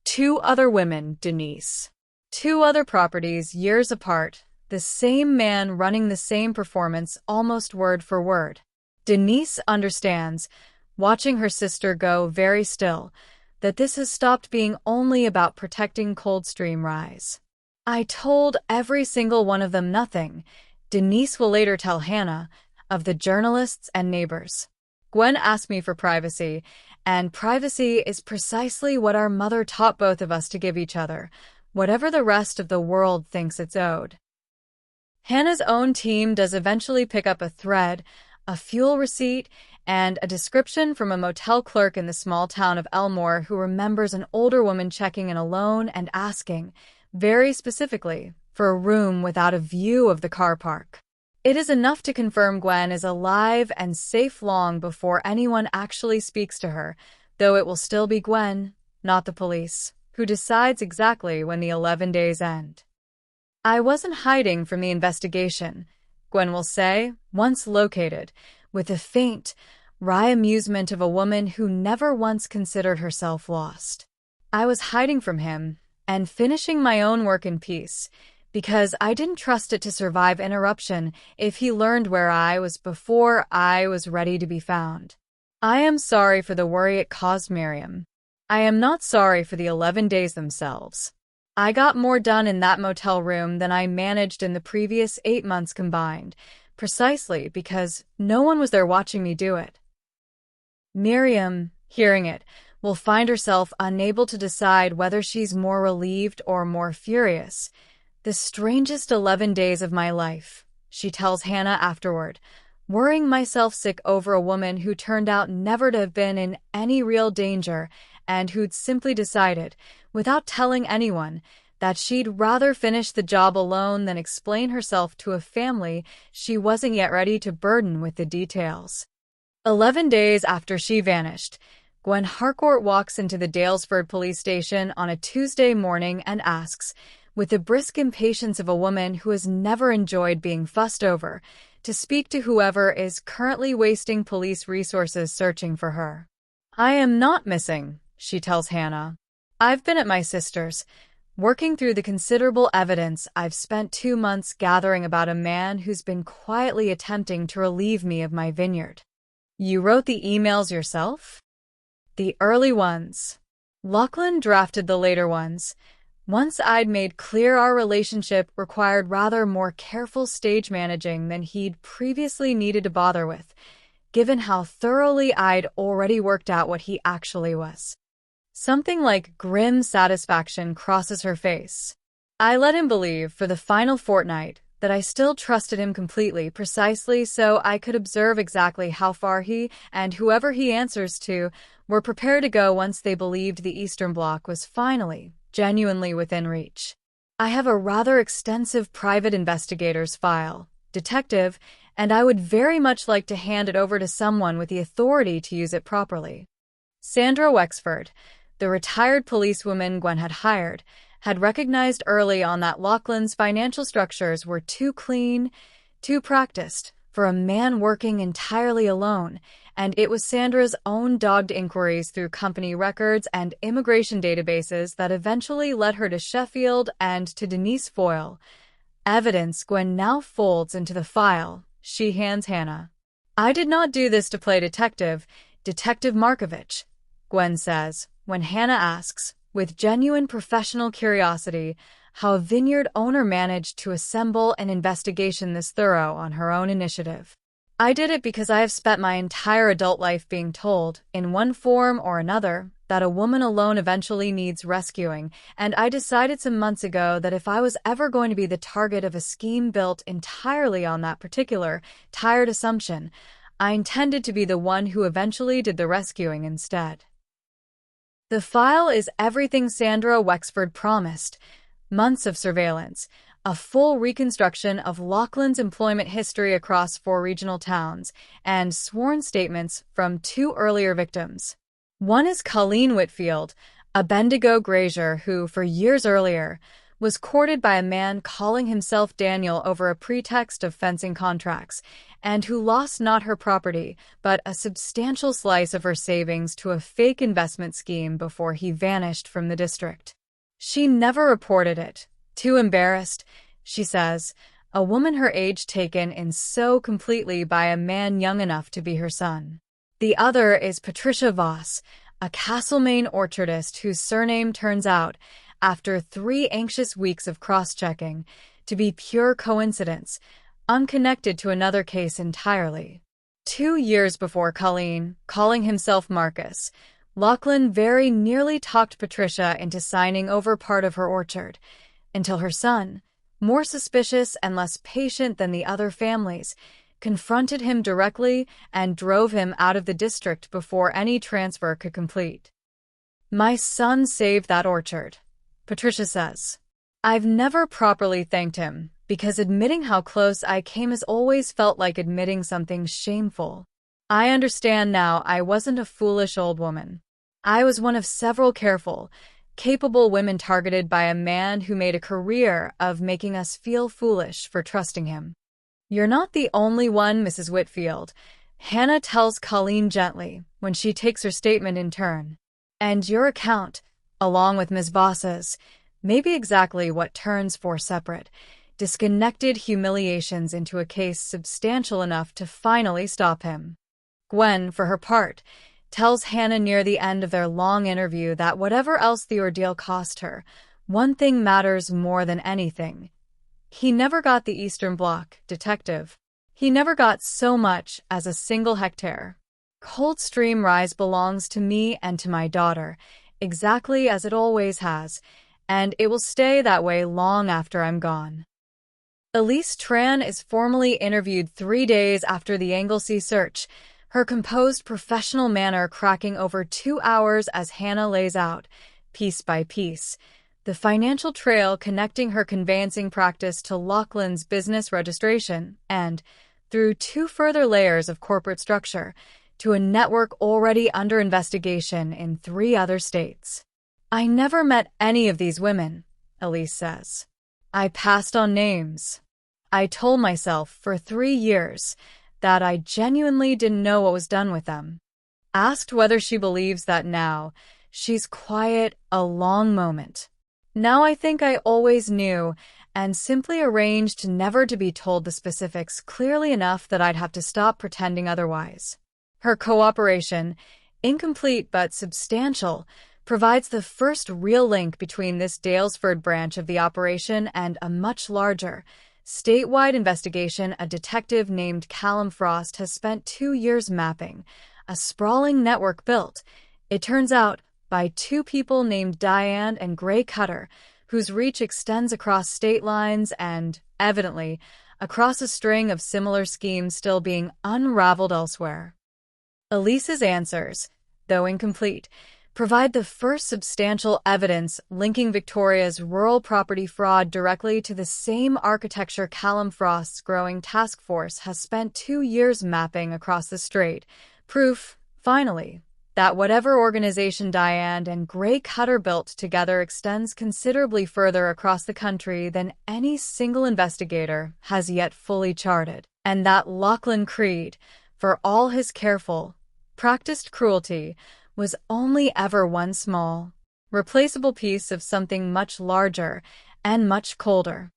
2 other women, Denise. 2 other properties years apart, the same man running the same performance almost word for word. Denise understands, watching her sister go very still, that this has stopped being only about protecting Coldstream Rise. I told every single one of them nothing, Denise will later tell Hannah, of the journalists and neighbors. Gwen asked me for privacy, and privacy is precisely what our mother taught both of us to give each other, whatever the rest of the world thinks it's owed. Hannah's own team does eventually pick up a thread, a fuel receipt, and a description from a motel clerk in the small town of Elmore who remembers an older woman checking in alone and asking, very specifically, for a room without a view of the car park. It is enough to confirm Gwen is alive and safe long before anyone actually speaks to her, though it will still be Gwen, not the police, who decides exactly when the 11 days end. I wasn't hiding from the investigation, Gwen will say, once located, with the faint, wry amusement of a woman who never once considered herself lost. I was hiding from him and finishing my own work in peace, because I didn't trust it to survive interruption if he learned where I was before I was ready to be found. I am sorry for the worry it caused Miriam. I am not sorry for the 11 days themselves. I got more done in that motel room than I managed in the previous 8 months combined, precisely because no one was there watching me do it. Miriam, hearing it, will find herself unable to decide whether she's more relieved or more furious. The strangest 11 days of my life, she tells Hannah afterward, worrying myself sick over a woman who turned out never to have been in any real danger and who'd simply decided, without telling anyone, that she'd rather finish the job alone than explain herself to a family she wasn't yet ready to burden with the details. 11 days after she vanished, Gwen Harcourt walks into the Daylesford police station on a Tuesday morning and asks, with the brisk impatience of a woman who has never enjoyed being fussed over, to speak to whoever is currently wasting police resources searching for her. "I am not missing," she tells Hannah. "I've been at my sister's, working through the considerable evidence I've spent 2 months gathering about a man who's been quietly attempting to relieve me of my vineyard." "You wrote the emails yourself?" "The early ones. Lachlan drafted the later ones. Once I'd made clear our relationship required rather more careful stage managing than he'd previously needed to bother with, given how thoroughly I'd already worked out what he actually was." Something like grim satisfaction crosses her face. "I let him believe for the final fortnight that I still trusted him completely, precisely so I could observe exactly how far he, and whoever he answers to, were prepared to go once they believed the Eastern Bloc was finally, genuinely within reach. I have a rather extensive private investigator's file, detective, and I would very much like to hand it over to someone with the authority to use it properly." Sandra Wexford, the retired policewoman Gwen had hired, had recognized early on that Lachlan's financial structures were too clean, too practiced, for a man working entirely alone, and it was Sandra's own dogged inquiries through company records and immigration databases that eventually led her to Sheffield and to Denise Foyle. Evidence Gwen now folds into the file she hands Hannah. "I did not do this to play Detective Markovich," Gwen says, when Hannah asks, with genuine professional curiosity, how a vineyard owner managed to assemble an investigation this thorough on her own initiative. "I did it because I have spent my entire adult life being told, in one form or another, that a woman alone eventually needs rescuing, and I decided some months ago that if I was ever going to be the target of a scheme built entirely on that particular, tired assumption, I intended to be the one who eventually did the rescuing instead." The file is everything Sandra Wexford promised. Months of surveillance, a full reconstruction of Lachlan's employment history across 4 regional towns, and sworn statements from 2 earlier victims. One is Colleen Whitfield, a Bendigo grazier who, for years earlier, was courted by a man calling himself Daniel over a pretext of fencing contracts, and who lost not her property, but a substantial slice of her savings to a fake investment scheme before he vanished from the district. She never reported it. Too embarrassed, she says, a woman her age taken in so completely by a man young enough to be her son. The other is Patricia Voss, a Castlemaine orchardist whose surname turns out, after 3 anxious weeks of cross-checking, to be pure coincidence, unconnected to another case entirely. 2 years before Colleen, calling himself Marcus, Lachlan very nearly talked Patricia into signing over part of her orchard, until her son, more suspicious and less patient than the other families, confronted him directly and drove him out of the district before any transfer could complete. "My son saved that orchard," Patricia says. "I've never properly thanked him, because admitting how close I came has always felt like admitting something shameful. I understand now I wasn't a foolish old woman. I was one of several careful, capable women targeted by a man who made a career of making us feel foolish for trusting him." "You're not the only one, Mrs. Whitfield," Hannah tells Colleen gently when she takes her statement in turn. "And your account, along with Ms. Voss's, may be exactly what turns 4 separate, disconnected humiliations into a case substantial enough to finally stop him." Gwen, for her part, tells Hannah near the end of their long interview that whatever else the ordeal cost her, one thing matters more than anything. He never got the Eastern Bloc, detective. He never got so much as a single hectare. Coldstream Rise belongs to me and to my daughter, exactly as it always has, and it will stay that way long after I'm gone. Elise Tran is formally interviewed 3 days after the Anglesey search, her composed professional manner cracking over 2 hours as Hannah lays out, piece by piece, the financial trail connecting her conveyancing practice to Lachlan's business registration and, through 2 further layers of corporate structure, to a network already under investigation in 3 other states. "I never met any of these women," Elise says. "I passed on names. I told myself for 3 years that I genuinely didn't know what was done with them. Asked whether she believes that now, she's quiet a long moment. Now I think I always knew and simply arranged never to be told the specifics clearly enough that I'd have to stop pretending otherwise. Her cooperation, incomplete but substantial, provides the first real link between this Daylesford branch of the operation and a much larger, statewide investigation a detective named Callum Frost has spent 2 years mapping, a sprawling network built, it turns out, by 2 people named Diane and Gray Cutter, whose reach extends across state lines and, evidently, across a string of similar schemes still being unraveled elsewhere. Elise's answers, though incomplete, provide the first substantial evidence linking Victoria's rural property fraud directly to the same architecture Callum Frost's growing task force has spent 2 years mapping across the strait. Proof, finally, that whatever organization Diane and Gray Cutter built together extends considerably further across the country than any single investigator has yet fully charted, and that Lachlan Creed, for all his careful, practiced cruelty, was only ever one small, replaceable piece of something much larger and much colder.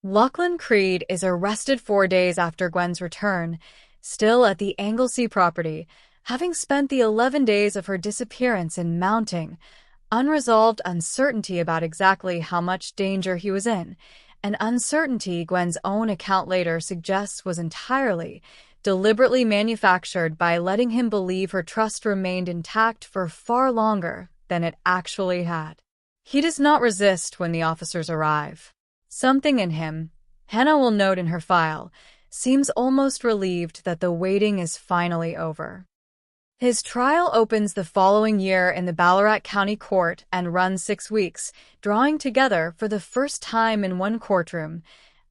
Lachlan Creed is arrested 4 days after Gwen's return, still at the Anglesey property, having spent the 11 days of her disappearance in mounting, unresolved uncertainty about exactly how much danger he was in, an uncertainty Gwen's own account later suggests was entirely, deliberately manufactured by letting him believe her trust remained intact for far longer than it actually had. He does not resist when the officers arrive. Something in him, Hannah will note in her file, seems almost relieved that the waiting is finally over. His trial opens the following year in the Ballarat County Court and runs 6 weeks, drawing together for the first time in one courtroom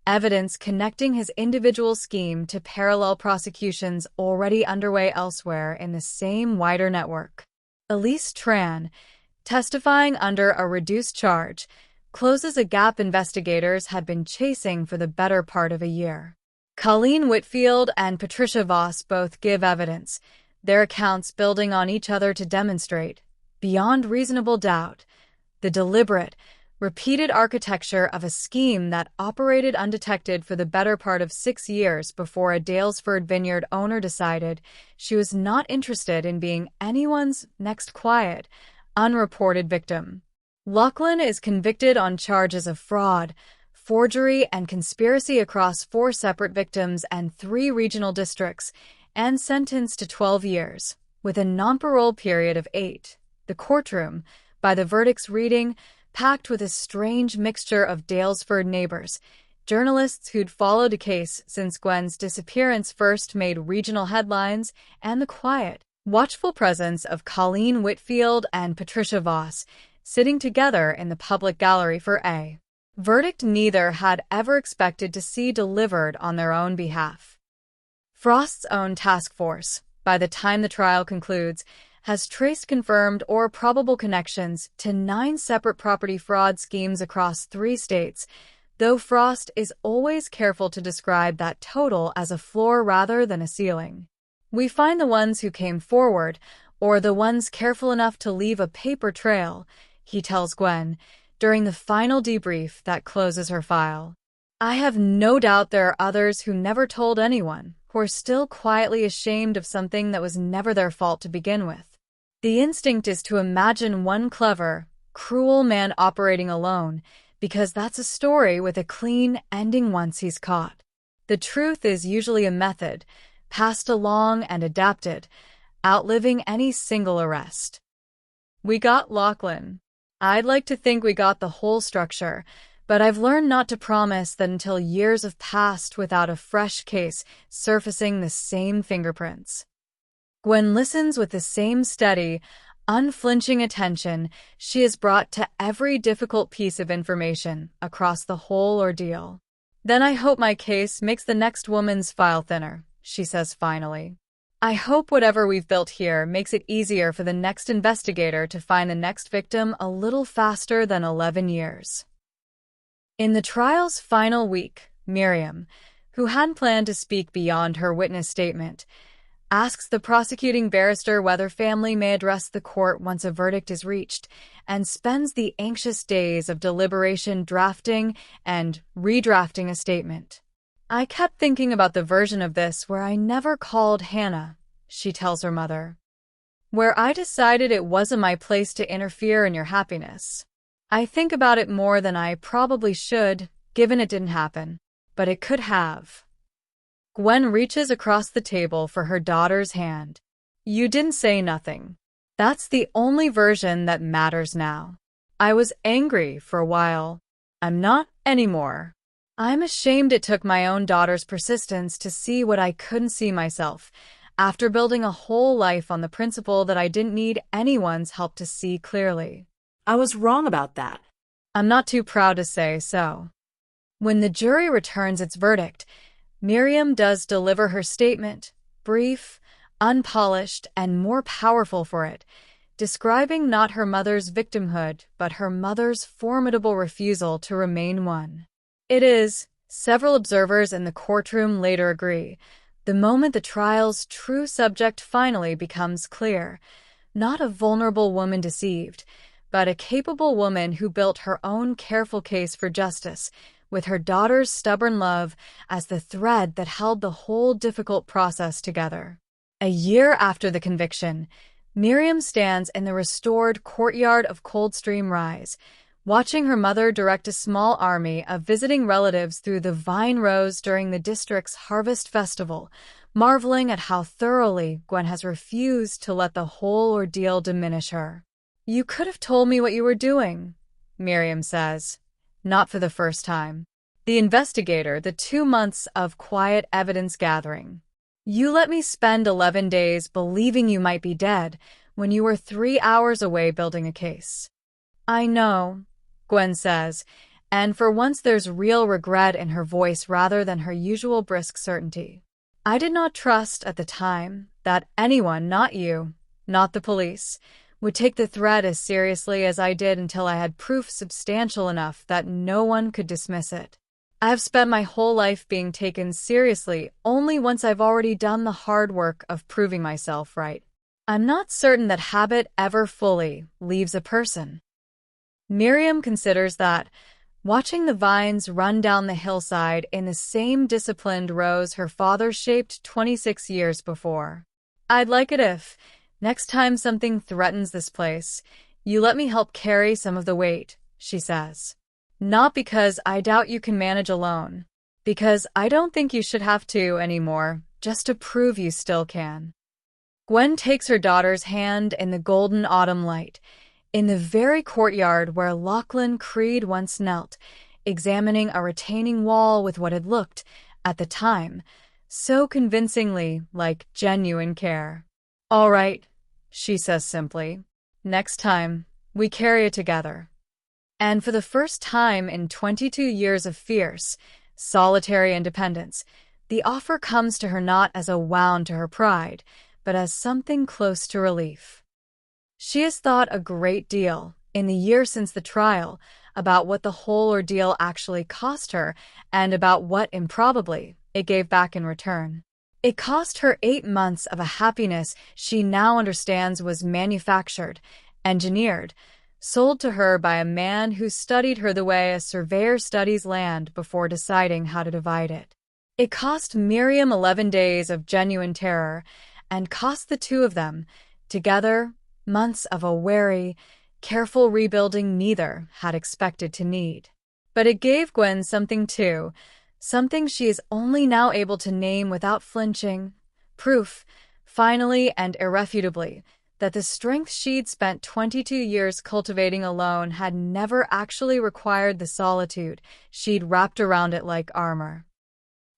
evidence connecting his individual scheme to parallel prosecutions already underway elsewhere in the same wider network. Elise Tran, testifying under a reduced charge, closes a gap investigators had been chasing for the better part of a year. Colleen Whitfield and Patricia Voss both give evidence, their accounts building on each other to demonstrate, beyond reasonable doubt, the deliberate, repeated architecture of a scheme that operated undetected for the better part of 6 years before a Daylesford vineyard owner decided she was not interested in being anyone's next quiet, unreported victim. Lachlan is convicted on charges of fraud, forgery, and conspiracy across 4 separate victims and 3 regional districts, and sentenced to 12 years, with a non-parole period of 8. The courtroom, by the verdict's reading, packed with a strange mixture of Daylesford neighbors, journalists who'd followed a case since Gwen's disappearance first made regional headlines, and the quiet, watchful presence of Colleen Whitfield and Patricia Voss, sitting together in the public gallery for a verdict neither had ever expected to see delivered on their own behalf. Frost's own task force, by the time the trial concludes, has traced confirmed or probable connections to 9 separate property fraud schemes across 3 states, though Frost is always careful to describe that total as a floor rather than a ceiling. We find the ones who came forward, or the ones careful enough to leave a paper trail, he tells Gwen, during the final debrief that closes her file. I have no doubt there are others who never told anyone, who are still quietly ashamed of something that was never their fault to begin with. The instinct is to imagine one clever, cruel man operating alone, because that's a story with a clean ending once he's caught. The truth is usually a method, passed along and adapted, outliving any single arrest. We got Lachlan. I'd like to think we got the whole structure, but I've learned not to promise that until years have passed without a fresh case surfacing the same fingerprints. Gwen listens with the same steady, unflinching attention she has brought to every difficult piece of information across the whole ordeal. Then I hope my case makes the next woman's file thinner, she says finally. I hope whatever we've built here makes it easier for the next investigator to find the next victim a little faster than 11 years. In the trial's final week, Miriam, who hadn't planned to speak beyond her witness statement, asks the prosecuting barrister whether family may address the court once a verdict is reached, and spends the anxious days of deliberation drafting and redrafting a statement. "I kept thinking about the version of this where I never called Hannah," she tells her mother. "Where I decided it wasn't my place to interfere in your happiness. I think about it more than I probably should, given it didn't happen. But it could have." Gwen reaches across the table for her daughter's hand. "You didn't say nothing. That's the only version that matters now. I was angry for a while. I'm not anymore. I'm ashamed it took my own daughter's persistence to see what I couldn't see myself, after building a whole life on the principle that I didn't need anyone's help to see clearly. I was wrong about that." I'm not too proud to say so." When the jury returns its verdict, Miriam does deliver her statement, brief, unpolished, and more powerful for it, describing not her mother's victimhood, but her mother's formidable refusal to remain one. It is, several observers in the courtroom later agree, the moment the trial's true subject finally becomes clear, not a vulnerable woman deceived, but a capable woman who built her own careful case for justice, with her daughter's stubborn love as the thread that held the whole difficult process together. A year after the conviction, Miriam stands in the restored courtyard of Coldstream Rise, watching her mother direct a small army of visiting relatives through the vine rows during the district's harvest festival, marveling at how thoroughly Gwen has refused to let the whole ordeal diminish her. "You could have told me what you were doing," Miriam says. Not for the first time. The investigator, the 2 months of quiet evidence gathering. "You let me spend 11 days believing you might be dead when you were 3 hours away building a case." "I know," Gwen says, and for once there's real regret in her voice rather than her usual brisk certainty. "I did not trust at the time that anyone, not you, not the police, would take the threat as seriously as I did until I had proof substantial enough that no one could dismiss it. I have spent my whole life being taken seriously only once I've already done the hard work of proving myself right. I'm not certain that habit ever fully leaves a person." Miriam considers that, watching the vines run down the hillside in the same disciplined rows her father shaped 26 years before. "I'd like it if, next time something threatens this place, you let me help carry some of the weight," she says. "Not because I doubt you can manage alone. Because I don't think you should have to anymore, just to prove you still can." Gwen takes her daughter's hand in the golden autumn light, in the very courtyard where Lachlan Creed once knelt, examining a retaining wall with what had looked, at the time, so convincingly like genuine care. "All right," she says simply. "Next time, we carry it together." And for the first time in 22 years of fierce, solitary independence, the offer comes to her not as a wound to her pride, but as something close to relief. She has thought a great deal, in the year since the trial, about what the whole ordeal actually cost her and about what, improbably, it gave back in return. It cost her 8 months of a happiness she now understands was manufactured, engineered, sold to her by a man who studied her the way a surveyor studies land before deciding how to divide it. It cost Miriam 11 days of genuine terror, and cost the two of them, together, months of a wary, careful rebuilding neither had expected to need. But it gave Gwen something too, something she is only now able to name without flinching, proof, finally and irrefutably, that the strength she'd spent 22 years cultivating alone had never actually required the solitude she'd wrapped around it like armor.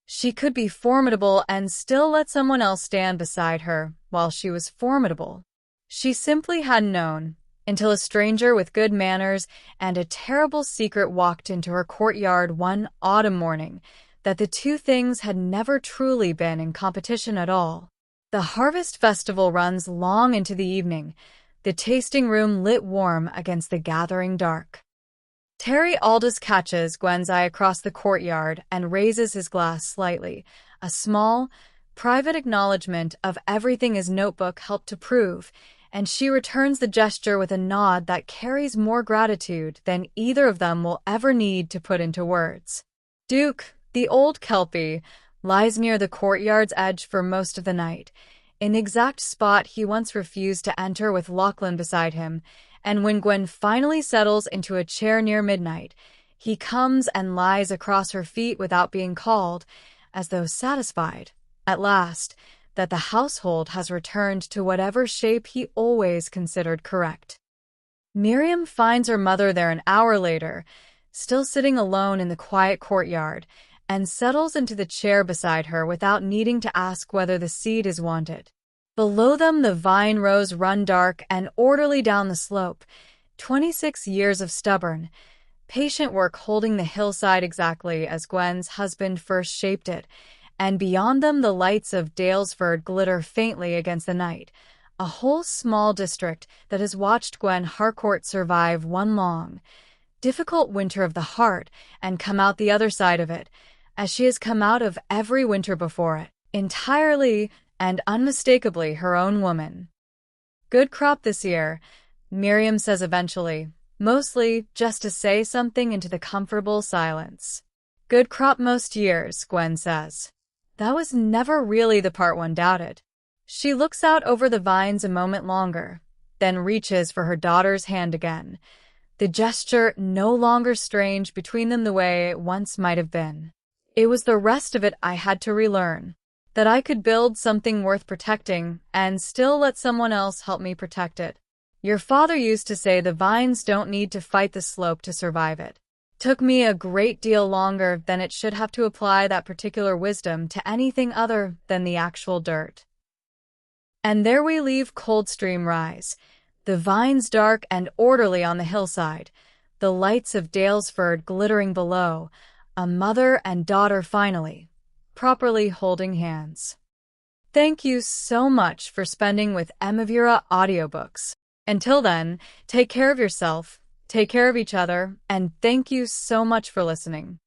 She could be formidable and still let someone else stand beside her while she was formidable. She simply hadn't known, until a stranger with good manners and a terrible secret walked into her courtyard one autumn morning, that the two things had never truly been in competition at all. The harvest festival runs long into the evening, the tasting room lit warm against the gathering dark. Terry Aldous catches Gwen's eye across the courtyard and raises his glass slightly, a small, private acknowledgement of everything his notebook helped to prove, and she returns the gesture with a nod that carries more gratitude than either of them will ever need to put into words. Duke, the old Kelpie, lies near the courtyard's edge for most of the night, in the exact spot he once refused to enter with Lachlan beside him, and when Gwen finally settles into a chair near midnight, he comes and lies across her feet without being called, as though satisfied, at last, that the household has returned to whatever shape he always considered correct. Miriam finds her mother there an hour later, still sitting alone in the quiet courtyard, and settles into the chair beside her without needing to ask whether the seed is wanted. Below them, the vine rows run dark and orderly down the slope, 26 years of stubborn, patient work holding the hillside exactly as Gwen's husband first shaped it, and beyond them the lights of Dalesford glitter faintly against the night, a whole small district that has watched Gwen Harcourt survive one long, difficult winter of the heart and come out the other side of it, as she has come out of every winter before it, entirely and unmistakably her own woman. Good crop this year, Miriam says eventually, mostly just to say something into the comfortable silence. Good crop most years, Gwen says. That was never really the part one doubted. She looks out over the vines a moment longer, then reaches for her daughter's hand again, the gesture no longer strange between them the way it once might have been. It was the rest of it I had to relearn, that I could build something worth protecting and still let someone else help me protect it. Your father used to say the vines don't need to fight the slope to survive it. Took me a great deal longer than it should have to apply that particular wisdom to anything other than the actual dirt. And there we leave Coldstream Rise, the vines dark and orderly on the hillside, the lights of Dalesford glittering below, a mother and daughter finally, properly holding hands. Thank you so much for spending with Emavira Audiobooks. Until then, take care of yourself, take care of each other, and thank you so much for listening.